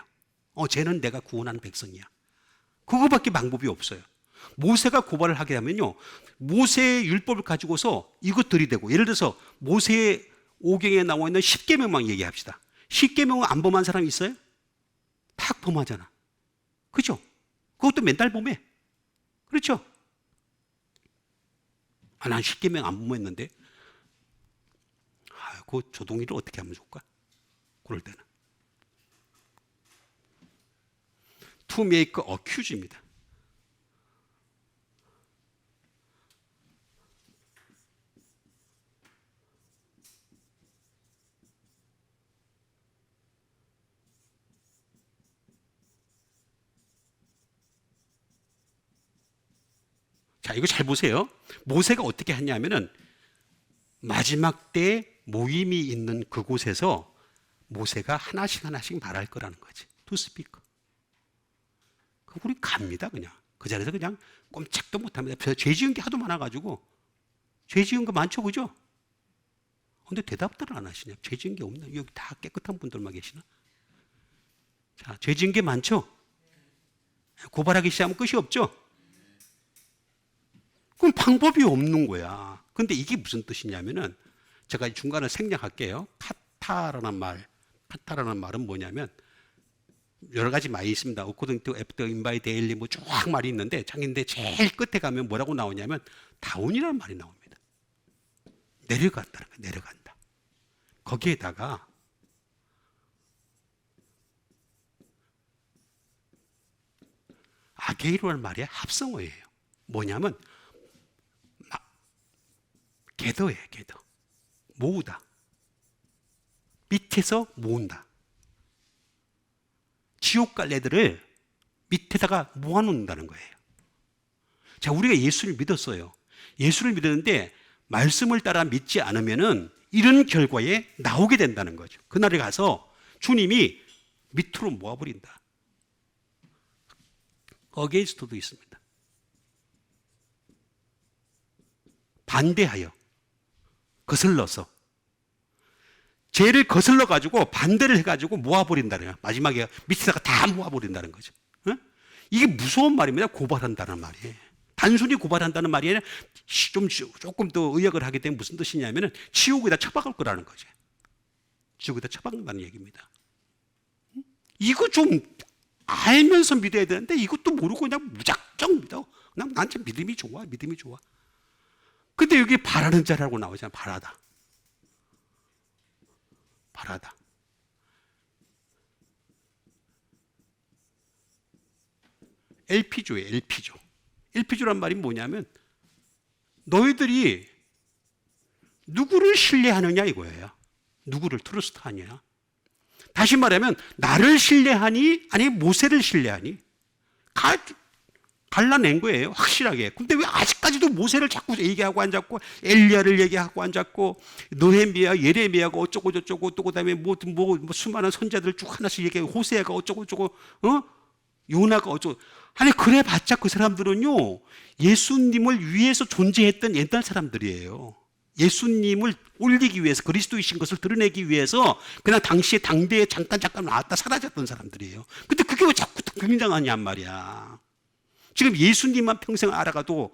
쟤는 내가 구원한 백성이야. 그거밖에 방법이 없어요. 모세가 고발을 하게 하면요, 모세의 율법을 가지고서 이것 들이대고, 예를 들어서 모세의 5경에 나와 있는 10계명만 얘기합시다. 10계명은 안 범한 사람이 있어요? 다 범하잖아. 그죠? 그것도 맨날 범해. 그렇죠? 난 10계명 안 범했는데. 그 조동이를 어떻게 하면 좋을까? 그럴 때는. To make accuse입니다. 자, 이거 잘 보세요. 모세가 어떻게 했냐면은 마지막 때 모임이 있는 그곳에서 모세가 하나씩 말할 거라는 거지. To speak. 우리 갑니다. 그냥 그 자리에서 그냥 꼼짝도 못합니다. 죄 지은 게 하도 많아가지고. 죄 지은 거 많죠, 그죠? 근데 대답들을 안 하시냐? 죄 지은 게 없나? 여기 다 깨끗한 분들만 계시나? 자, 죄 지은 게 많죠? 고발하기 시작하면 끝이 없죠? 그럼 방법이 없는 거야. 근데 이게 무슨 뜻이냐면은, 제가 중간에 생략할게요. 카타라는 말은 뭐냐면, 여러 가지 말이 있습니다. according to, after, in by, daily 뭐 쭉 말이 있는데, 장인데 제일 끝에 가면 뭐라고 나오냐면 다운이라는 말이 나옵니다. 내려간다는 거예요. 내려간다. 거기에다가 아게이로라는 말이 합성어예요. 뭐냐면 gather예요. gather. 모으다. 밑에서 모은다. 지옥 갈 애들을 밑에다가 모아놓는다는 거예요. 자, 우리가 예수를 믿었어요. 예수를 믿었는데 말씀을 따라 믿지 않으면은 이런 결과에 나오게 된다는 거죠. 그날에 가서 주님이 밑으로 모아버린다. 어게인스트도 있습니다. 반대하여, 거슬러서, 죄를 거슬러 가지고 반대를 해가지고 모아버린다는 거예요. 마지막에 밑에다가 다 모아버린다는 거죠. 어? 이게 무서운 말입니다. 고발한다는 말이에요. 단순히 고발한다는 말이 아니라 조금 더 의역을 하게 되면 무슨 뜻이냐면은 지옥에다 처박을 거라는 거죠. 지옥에다 처박는다는 얘기입니다. 이거 좀 알면서 믿어야 되는데 이것도 모르고 그냥 무작정 믿어. 그냥 나한테 믿음이 좋아. 근데 여기 바라는 자라고 나오잖아. 바라다. LP조예요. LP조란 말이 뭐냐면 너희들이 누구를 신뢰하느냐 이거예요. 누구를 트러스트하냐. 다시 말하면 나를 신뢰하니 아니면 모세를 신뢰하니. 갈라낸 거예요. 확실하게. 근데 왜 아직까지도 모세를 자꾸 얘기하고 앉았고 엘리야를 얘기하고 앉았고 느헤미야 예레미야가 어쩌고 저쩌고 또 그다음에 뭐 수많은 선자들 쭉 하나씩 얘기하고 호세아가 어쩌고 저쩌고 요나가 어쩌고. 아니 그래봤자 그 사람들은요 예수님을 위해서 존재했던 옛날 사람들이에요. 예수님을 올리기 위해서 그리스도이신 것을 드러내기 위해서 그냥 당시에 당대에 잠깐 나왔다 사라졌던 사람들이에요. 근데 그게 왜 자꾸 등장하냐 말이야. 지금 예수님만 평생 알아가도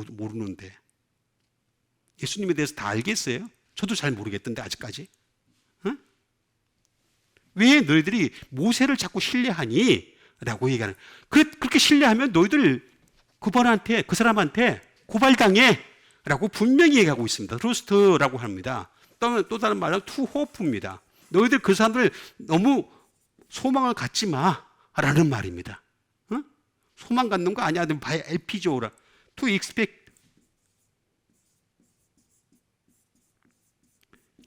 모르는데 예수님에 대해서 다 알겠어요? 저도 잘 모르겠던데 아직까지. 응? 왜 너희들이 모세를 자꾸 신뢰하니? 라고 얘기하는. 그렇게 신뢰하면 너희들 그 사람한테 고발당해 라고 분명히 얘기하고 있습니다. 트러스트라고 합니다. 또 다른 말은 투호프입니다. 너희들 그 사람들 너무 소망을 갖지 마 라는 말입니다. 어? 소망 갖는 거 아니야. LP조라. To expect.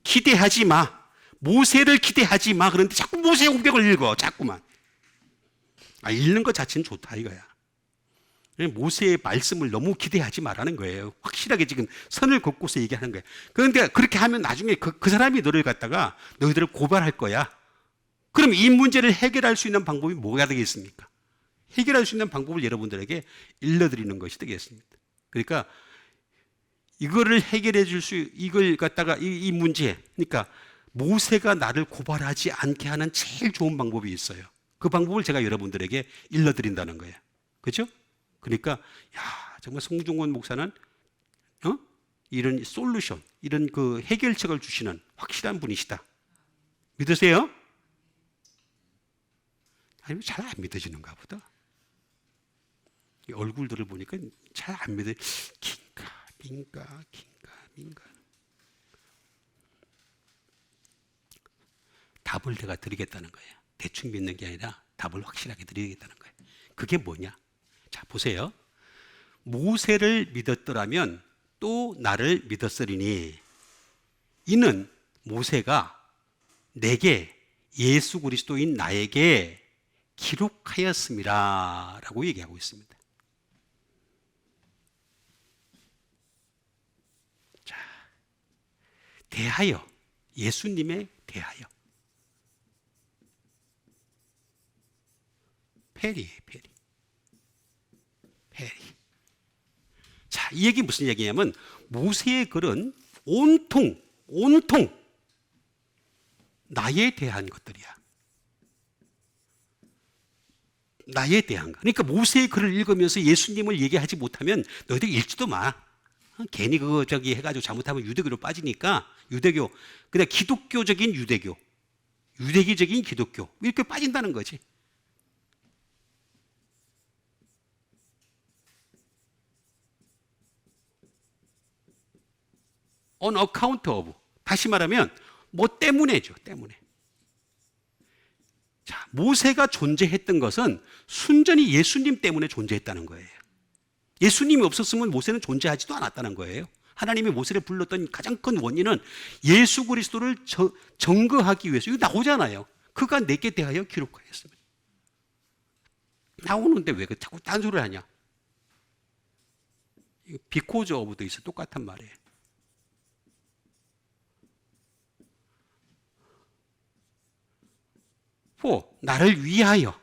기대하지 마. 모세를 기대하지 마. 그런데 자꾸 모세 우백을 읽어. 자꾸만. 읽는 것 자체는 좋다 이거야. 모세의 말씀을 너무 기대하지 말라는 거예요. 확실하게 지금 선을 긋고서 얘기하는 거예요. 그런데 그렇게 하면 나중에 그 사람이 너를 갖다가 너희들을 고발할 거야. 그럼 이 문제를 해결할 수 있는 방법이 뭐가 되겠습니까? 해결할 수 있는 방법을 여러분들에게 일러드리는 것이 되겠습니다. 그러니까 이거를 해결해 줄 이걸 갖다가 이 문제, 그러니까 모세가 나를 고발하지 않게 하는 제일 좋은 방법이 있어요. 그 방법을 제가 여러분들에게 일러드린다는 거예요. 그렇죠? 그러니까 정말 송중권 목사는 이런 솔루션, 이런 그 해결책을 주시는 확실한 분이시다. 믿으세요? 아니면 잘 안 믿어지는가 보다. 얼굴들을 보니까 잘 안 믿어. 긴가. 답을 내가 드리겠다는 거예요. 대충 믿는 게 아니라 답을 확실하게 드리겠다는 거예요. 그게 뭐냐? 자, 보세요. 모세를 믿었더라면 또 나를 믿었으리니 이는 모세가 내게 예수 그리스도인 나에게 기록하였습니다 라고 얘기하고 있습니다. 자, 대하여, 예수님에 대하여. 페리. 자, 이 얘기 무슨 얘기냐면 모세의 글은 온통 나에 대한 것들이야. 나에 대한 거. 그러니까 모세의 글을 읽으면서 예수님을 얘기하지 못하면 너희들 읽지도 마. 괜히 그거 저기 해가지고 잘못하면 유대교로 빠지니까 유대교, 그다음 기독교적인 유대교, 유대기적인 기독교 이렇게 빠진다는 거지. On account of. 다시 말하면 뭐 때문에죠. 때문에. 자, 모세가 존재했던 것은 순전히 예수님 때문에 존재했다는 거예요. 예수님이 없었으면 모세는 존재하지도 않았다는 거예요. 하나님이 모세를 불렀던 가장 큰 원인은 예수 그리스도를 증거하기 위해서. 이거 나오잖아요. 그가 내게 대하여 기록하였습니다. 나오는데 왜 자꾸 딴소리를 하냐? because of도 있어. 똑같은 말이에요. for, 나를 위하여.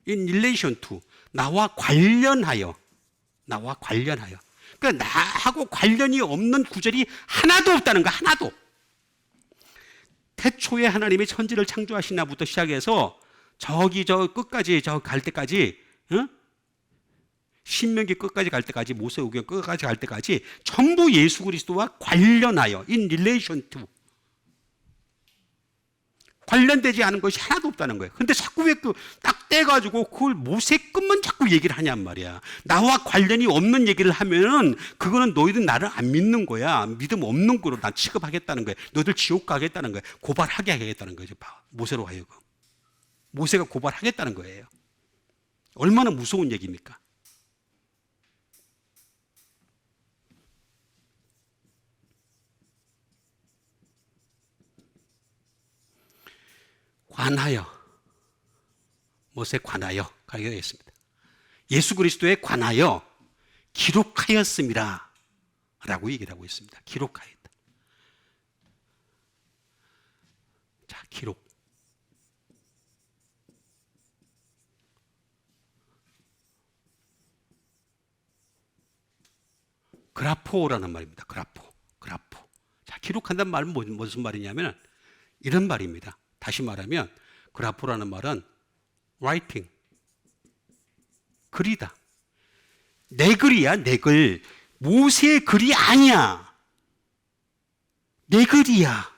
in relation to, 나와 관련하여. 그러니까 나하고 관련이 없는 구절이 하나도 없다는 거야. 하나도. 태초에 하나님이 천지를 창조하신 날부터 시작해서 저기 저 끝까지 저 갈 때까지, 신명기 끝까지 갈 때까지, 모세오경 끝까지 갈 때까지 전부 예수 그리스도와 관련하여 in relation to, 관련되지 않은 것이 하나도 없다는 거예요. 근데 자꾸 왜 딱 떼가지고 그걸 모세 끝만 자꾸 얘기를 하냔 말이야. 나와 관련이 없는 얘기를 하면은 그거는 너희들 나를 안 믿는 거야. 믿음 없는 거로 난 취급하겠다는 거야. 너희들 지옥 가겠다는 거야. 고발하게 하겠다는 거죠. 모세로 하여금. 모세가 고발하겠다는 거예요. 얼마나 무서운 얘기입니까? 관하여, 못에 관하여 가게 되겠습니다. 예수 그리스도에 관하여 기록하였습니다 라고 얘기를 하고 있습니다. 기록하였다. 자, 기록. 그라포라는 말입니다. 그라포. 자, 기록한다는 말은 무슨 말이냐면 이런 말입니다. 다시 말하면 그라포라는 말은 writing, 글이다. 내 글이야, 내 글. 모세의 글이 아니야. 내 글이야.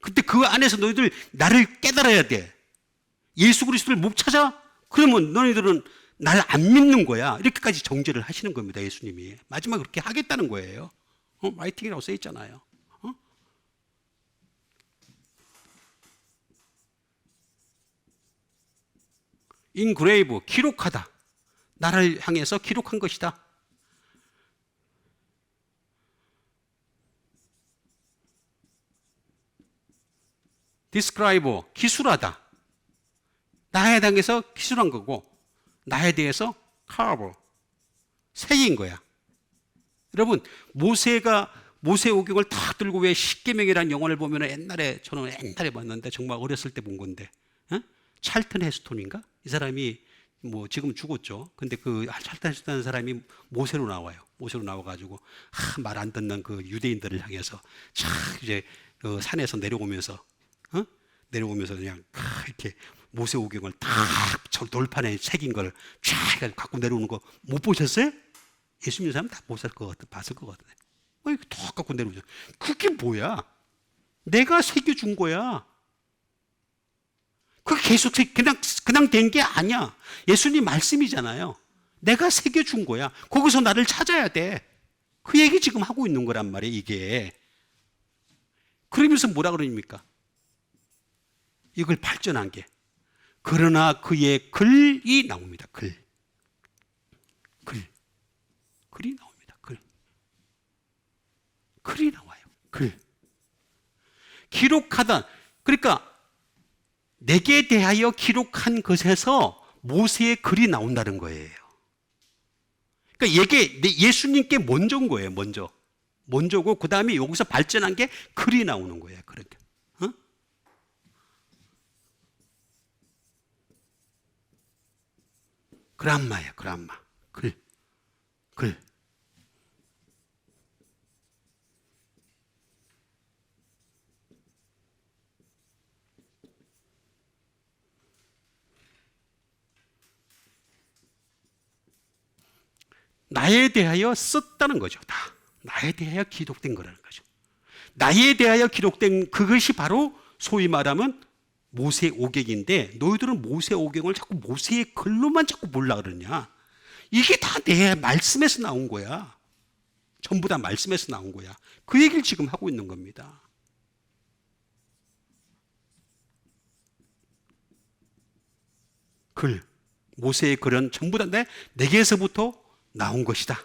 근데 그 안에서 너희들 나를 깨달아야 돼. 예수 그리스도를 못 찾아? 그러면 너희들은 날 안 믿는 거야. 이렇게까지 정죄를 하시는 겁니다, 예수님이. 마지막에 그렇게 하겠다는 거예요. writing이라고 써 있잖아요. engrave, 기록하다. 나를 향해서 기록한 것이다. describe, 기술하다. 나에 대해서 기술한 거고, 나에 대해서 carve, 새긴 거야. 여러분, 모세오경을 탁 들고 왜 십계명이라는 영화를 보면 저는 옛날에 봤는데 정말 어렸을 때 본 건데, 찰튼 헤스톤인가? 이 사람이 뭐 지금 죽었죠. 근데 그 찰튼 헤스톤이라는 사람이 모세로 나와요. 모세로 나와가지고 말 안 듣는 그 유대인들을 향해서 촥 이제 그 산에서 내려오면서 그냥 이렇게 모세오경을 딱 저 돌판에 새긴 걸 쫙 갖고 내려오는 거 못 보셨어요? 예수 믿는 사람 다 봤을 것 같은데. 이렇게 탁 갖고 내려오죠. 그게 뭐야? 내가 새겨준 거야. 그게 계속 그냥 된 게 아니야. 예수님 말씀이잖아요. 내가 새겨준 거야. 거기서 나를 찾아야 돼. 그 얘기 지금 하고 있는 거란 말이에요, 이게. 그러면서 뭐라 그러십니까? 이걸 발전한 게. 그러나 그의 글이 나옵니다. 글이 나옵니다. 글이 나와요. 기록하다. 그러니까 내게 대하여 기록한 것에서 모세의 글이 나온다는 거예요. 그러니까 이게 예수님께 먼저인 거예요. 먼저. 먼저고 그 다음에 여기서 발전한 게 글이 나오는 거예요. 그러니까 그람마예요. 그람마. 글. 나에 대하여 썼다는 거죠. 다. 나에 대하여 기록된 거라는 거죠. 나에 대하여 기록된 그것이 바로 소위 말하면 모세 오경인데, 너희들은 모세 오경을 자꾸 모세의 글로만 자꾸 보려고 그러냐. 이게 다 내 말씀에서 나온 거야. 전부 다 말씀에서 나온 거야. 그 얘기를 지금 하고 있는 겁니다. 글, 모세의 글은 전부 다 내게서부터 나온 것이다.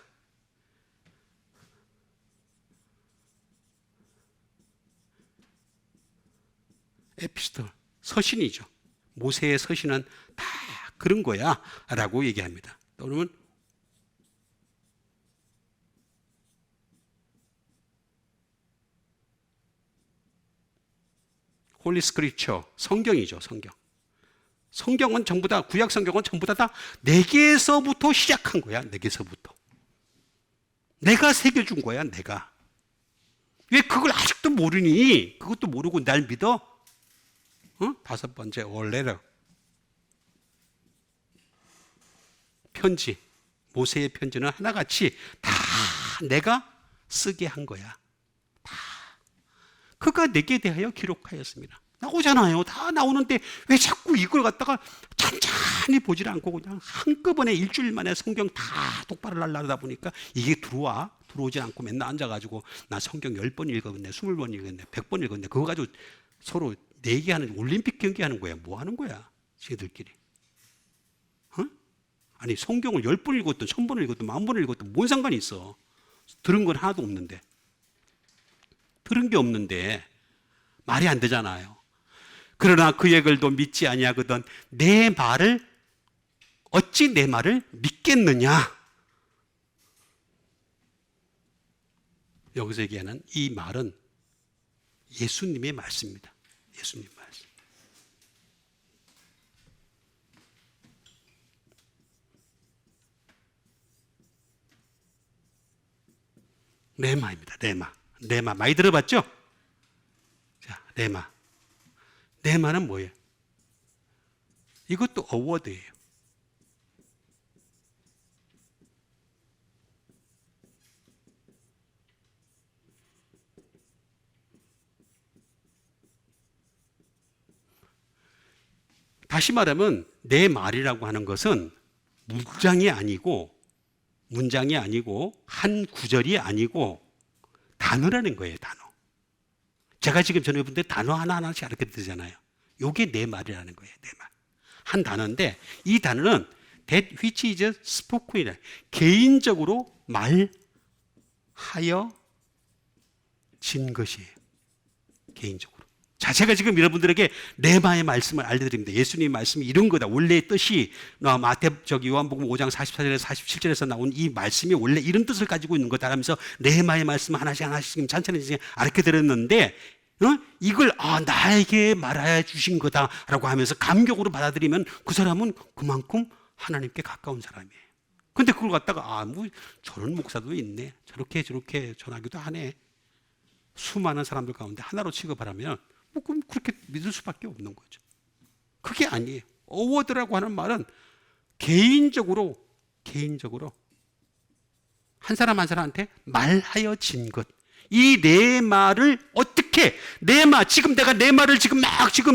에피스톨, 서신이죠. 모세의 서신은 다 그런 거야 라고 얘기합니다. 그러면 홀리 스크립처, 성경이죠. 성경은 전부 다, 구약 성경은 전부 다 내게서부터 시작한 거야. 내게서부터. 내가 새겨준 거야. 내가. 왜 그걸 아직도 모르니? 그것도 모르고 날 믿어? 다섯 번째, 원래는 편지, 모세의 편지는 하나같이 다 내가 쓰게 한 거야. 다. 그가 내게 대하여 기록하였습니다. 나오잖아요. 다 나오는데 왜 자꾸 이걸 갖다가 찬찬히 보질 않고 그냥 한꺼번에 일주일 만에 성경 다 똑바로 하려다 보니까 이게 들어오지 않고 맨날 앉아가지고 나 성경 10번 읽었네, 20번 읽었네, 100번 읽었네. 그거 가지고 서로 내기하는, 올림픽 경기하는 거야. 뭐 하는 거야? 쟤들끼리. 아니 성경을 10번 읽었든 1000번 읽었든 10,000번 읽었든 뭔 상관이 있어. 들은 건 하나도 없는데. 들은 게 없는데 말이 안 되잖아요. 그러나 그의 글도 믿지 아니하거든 내 말을 어찌 내 말을 믿겠느냐. 여기서 얘기하는 이 말은 예수님의 말씀입니다. 예수님 말씀. 레마입니다. 레마 많이 들어봤죠? 자, 레마는 뭐예요? 이것도 어워드예요. 다시 말하면 내 말이라고 하는 것은 문장이 아니고 한 구절이 아니고 단어라는 거예요. 단어. 제가 지금 여러분들 단어 하나하나씩 이렇게 드리잖아요. 이게 내 말이라는 거예요. 내 말. 한 단어인데 이 단어는 that which is spoken이라, 개인적으로 말하여 진 것이에요. 개인적으로. 자, 제가 지금 여러분들에게 레마의 말씀을 알려드립니다. 예수님의 말씀이 이런 거다. 원래의 뜻이 요한복음 5장 44절에서 47절에서 나온 이 말씀이 원래 이런 뜻을 가지고 있는 거다 하면서 레마의 말씀을 하나씩 천천히 알게 들었는데 이걸 나에게 말하여 주신 거다라고 하면서 감격으로 받아들이면 그 사람은 그만큼 하나님께 가까운 사람이에요. 근데 그걸 갖다가 저런 목사도 있네. 저렇게 전하기도 하네. 수많은 사람들 가운데 하나로 취급하라면 그럼 그렇게 믿을 수밖에 없는 거죠. 그게 아니에요. 어워드라고 하는 말은 개인적으로 한 사람 한 사람한테 말하여 진 것. 이 내 말을 어떻게 지금 내가 내 말을 지금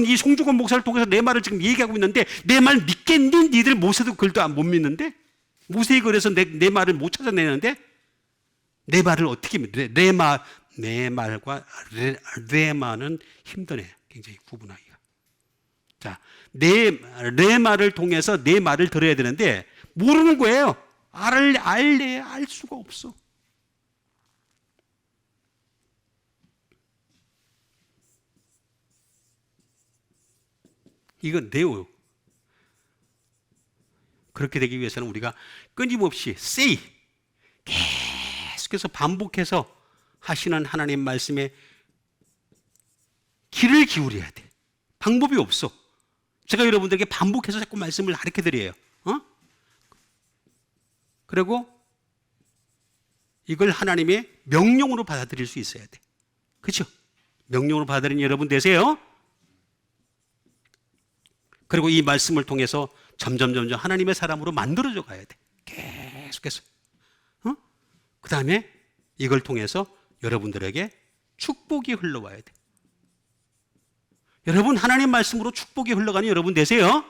이 송중건 목사를 통해서 내 말을 지금 얘기하고 있는데 내 말 믿겠니? 니들 모세도 글도 못 믿는데 모세의 글에서 내 말을 못 찾아내는데 내 말을 어떻게 믿어? 내 말과 레마는 힘드네. 굉장히 구분하기가. 자, 내 말을 통해서 내 말을 들어야 되는데 모르는 거예요. 알 수가 없어. 이건 네오. 그렇게 되기 위해서는 우리가 끊임없이 계속해서 반복해서 하시는 하나님 말씀에 귀를 기울여야 돼. 방법이 없어. 제가 여러분들에게 반복해서 자꾸 말씀을 가르쳐 드려요. 그리고 이걸 하나님의 명령으로 받아들일 수 있어야 돼. 그렇죠? 명령으로 받아들이는 여러분 되세요. 그리고 이 말씀을 통해서 점점 하나님의 사람으로 만들어져 가야 돼. 계속해서. 그 다음에 이걸 통해서 여러분들에게 축복이 흘러와야 돼. 여러분, 하나님 말씀으로 축복이 흘러가는 여러분 되세요.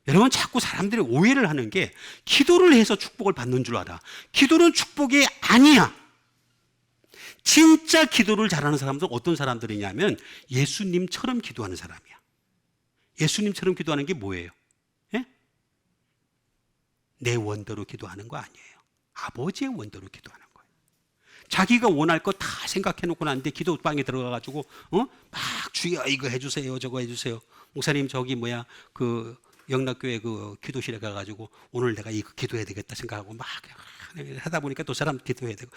여러분, 자꾸 사람들이 오해를 하는 게 기도를 해서 축복을 받는 줄 알아. 기도는 축복이 아니야. 진짜 기도를 잘하는 사람들은 어떤 사람들이냐면 예수님처럼 기도하는 사람이야. 예수님처럼 기도하는 게 뭐예요? 예? 내 원대로 기도하는 거 아니에요. 아버지의 원대로 기도하는 거예요. 자기가 원할 거 다 생각해 놓고 난데 기도방에 들어가가지고 막 주여 이거 해주세요 저거 해주세요. 목사님 저기 그 영락교회 그 기도실에 가가지고 오늘 내가 이거 기도해야 되겠다 생각하고 막 하다 보니까 또 사람 기도해야 되고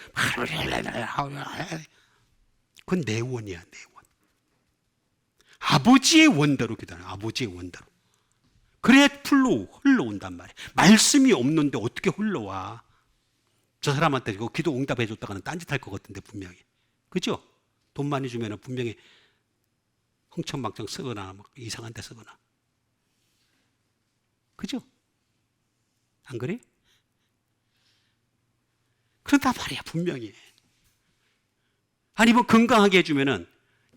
그건 내 원이야. 내 원. 아버지의 원대로 기도하는 아버지의 원대로. 그래야 풀로 흘러온단 말이야. 말씀이 없는데 어떻게 흘러와. 저 사람한테 이거 기도 응답해 줬다가는 딴짓할 것 같은데 분명히. 그죠? 돈 많이 주면 분명히 흥청망청 쓰거나 막 이상한 데 쓰거나. 그죠? 안 그래? 그렇단 말이야 분명히. 아니 건강하게 해주면은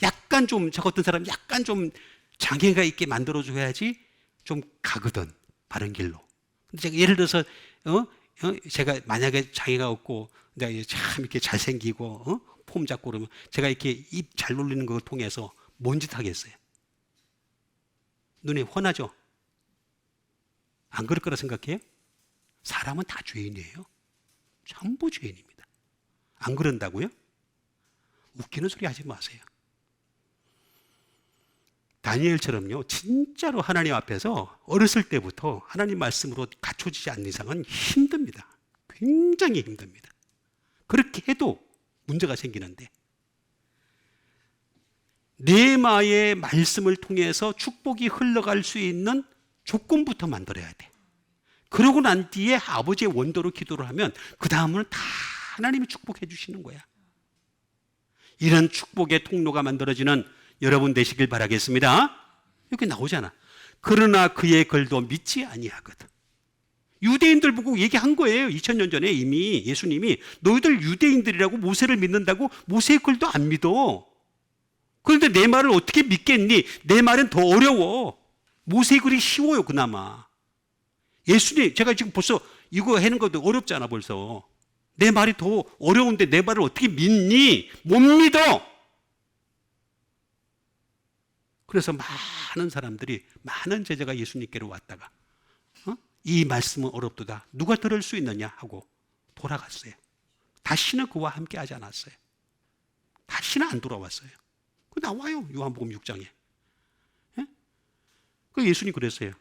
약간 좀 저 같은 사람 약간 좀 장애가 있게 만들어줘야지 좀 가거든 바른 길로. 근데 제가 예를 들어서 제가 만약에 장애가 없고 내가 참 이렇게 잘생기고 폼 잡고 그러면 제가 이렇게 입 잘 놀리는 걸 통해서 뭔 짓 하겠어요? 눈에 훤하죠? 안 그럴 거라 생각해요? 사람은 다 죄인이에요. 전부 죄인입니다. 안 그런다고요? 웃기는 소리 하지 마세요. 다니엘처럼요, 진짜로 하나님 앞에서 어렸을 때부터 하나님 말씀으로 갖춰지지 않는 이상은 힘듭니다. 굉장히 힘듭니다. 그렇게 해도 문제가 생기는데 네마의 말씀을 통해서 축복이 흘러갈 수 있는 조건부터 만들어야 돼. 그러고 난 뒤에 아버지의 원대로 기도를 하면 그 다음은 다 하나님이 축복해 주시는 거야. 이런 축복의 통로가 만들어지는 여러분 되시길 바라겠습니다. 이렇게 나오잖아. 그러나 그의 글도 믿지 아니하거든. 유대인들 보고 얘기한 거예요. 2000년 전에 이미 예수님이 너희들 유대인들이라고 모세를 믿는다고 모세의 글도 안 믿어. 그런데 내 말을 어떻게 믿겠니? 내 말은 더 어려워. 모세의 글이 쉬워요 그나마. 예수님 제가 지금 벌써 이거 하는 것도 어렵잖아 벌써. 내 말이 더 어려운데 내 말을 어떻게 믿니? 못 믿어. 그래서 많은 사람들이 많은 제자가 예수님께로 왔다가 이 말씀은 어렵도다. 누가 들을 수 있느냐 하고 돌아갔어요. 다시는 그와 함께 하지 않았어요. 다시는 안 돌아왔어요. 그 나와요. 요한복음 6장에. 예? 그 예수님 그랬어요.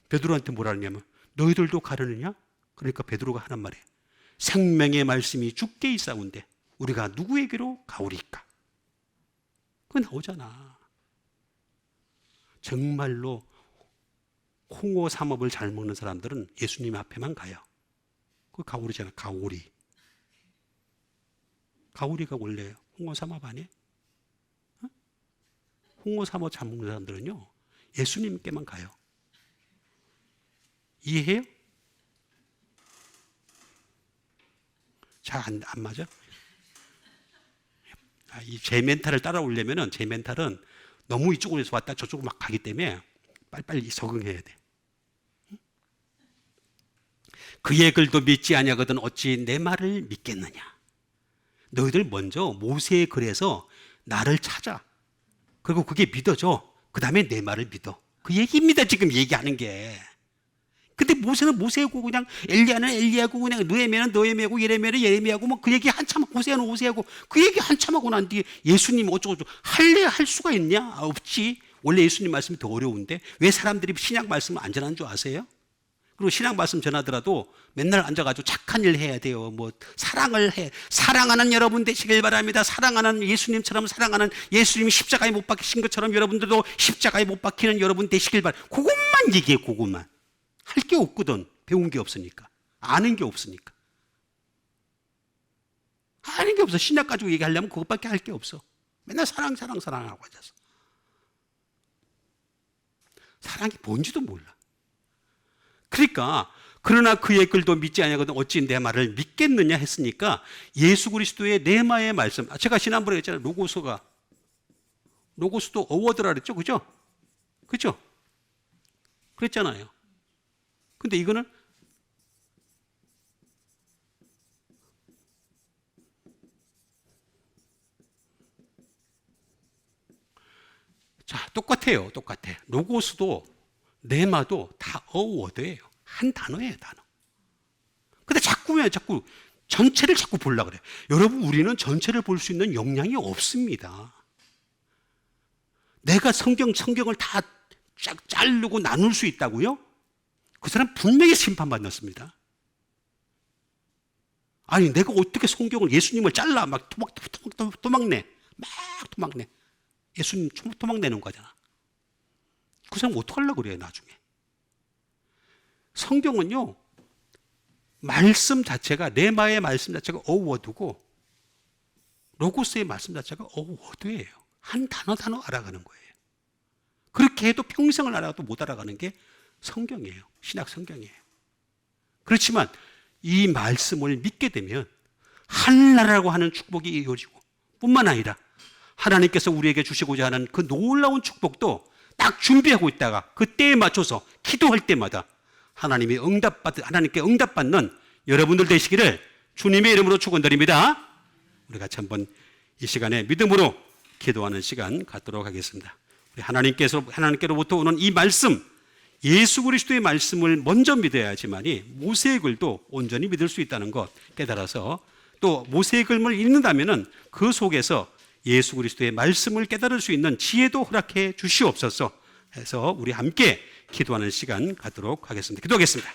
베드로한테 뭐라 하냐면 너희들도 가려느냐? 그러니까 베드로가 하는 말이에요. 생명의 말씀이 주께 있사온데 우리가 누구에게로 가오리까? 그거 나오잖아. 정말로 홍어 삼업을 잘 먹는 사람들은 예수님 앞에만 가요. 그 가오리잖아. 가오리. 가오리가 원래 홍어 삼업 아니에요? 홍어 삼업 잘 먹는 사람들은요 예수님께만 가요. 이해해요? 잘 안 맞아? 제 멘탈을 따라오려면은 제 멘탈은 너무 이쪽으로 해서 왔다 저쪽으로 막 가기 때문에 빨리빨리 적응해야 돼. 그의 글도 믿지 아니하거든 어찌 내 말을 믿겠느냐? 너희들 먼저 모세의 글에서 나를 찾아. 그리고 그게 믿어져. 그 다음에 내 말을 믿어. 그 얘기입니다 지금 얘기하는 게. 근데 모세는 모세고 그냥 엘리야는 엘리야고 그냥 느헤미야는 느헤미야고 예레미야는 예레미야고 뭐 그 얘기 한참 호세아는 호세아고 그 얘기 한참 하고 난 뒤에 예수님 어쩌고저쩌고 할 수가 있냐? 없지. 원래 예수님 말씀이 더 어려운데 왜 사람들이 신약 말씀을 안 전하는 줄 아세요? 그리고 신앙 말씀 전하더라도 맨날 앉아가지고 착한 일 해야 돼요. 뭐 사랑을 해. 사랑하는 여러분 되시길 바랍니다. 사랑하는 예수님처럼 사랑하는 예수님이 십자가에 못 박히신 것처럼 여러분들도 십자가에 못 박히는 여러분 되시길 바랍니다. 그것만 얘기해. 그것만. 할 게 없거든. 배운 게 없으니까. 아는 게 없으니까. 아는 게 없어. 신약 가지고 얘기하려면 그것밖에 할 게 없어. 맨날 사랑하고 앉아서. 사랑이 뭔지도 몰라. 그러니까 그러나 그의 글도 믿지 아니하거든 어찌 내 말을 믿겠느냐 했으니까 예수 그리스도의 레마의 말씀. 제가 지난번에 했잖아요. 로고스도 어워드라 그랬죠. 그죠? 그죠? 그랬잖아요. 근데 이거는 자, 똑같아요. 똑같아. 로고스도 레마도 다 어워드예요. 한 단어예요, 단어. 근데 자꾸 전체를 자꾸 보려고 그래요. 여러분, 우리는 전체를 볼 수 있는 역량이 없습니다. 내가 성경을 다 자르고 나눌 수 있다고요? 그 사람 분명히 심판받았습니다. 아니, 내가 어떻게 성경을 예수님을 잘라 막 토막내. 예수님 토막내는 거잖아. 그 사람 어떡하려고 그래요, 나중에. 성경은요, 말씀 자체가, 레마의 말씀 자체가 어워드고, 로고스의 말씀 자체가 어워드예요. 한 단어 알아가는 거예요. 그렇게 해도 평생을 알아가도 못 알아가는 게 성경이에요. 신약 성경이에요. 그렇지만 이 말씀을 믿게 되면 하늘나라라고 하는 축복이 이루어지고 뿐만 아니라 하나님께서 우리에게 주시고자 하는 그 놀라운 축복도 딱 준비하고 있다가 그때에 맞춰서 기도할 때마다 하나님께 응답받는 여러분들 되시기를 주님의 이름으로 축원드립니다. 우리 같이 한번 이 시간에 믿음으로 기도하는 시간 갖도록 하겠습니다. 우리 하나님께로부터 오는 이 말씀, 예수 그리스도의 말씀을 먼저 믿어야지만이 모세의 글도 온전히 믿을 수 있다는 것 깨달아서 또 모세의 글을 읽는다면은 그 속에서 예수 그리스도의 말씀을 깨달을 수 있는 지혜도 허락해 주시옵소서 해서 우리 함께 기도하는 시간 갖도록 하겠습니다. 기도하겠습니다.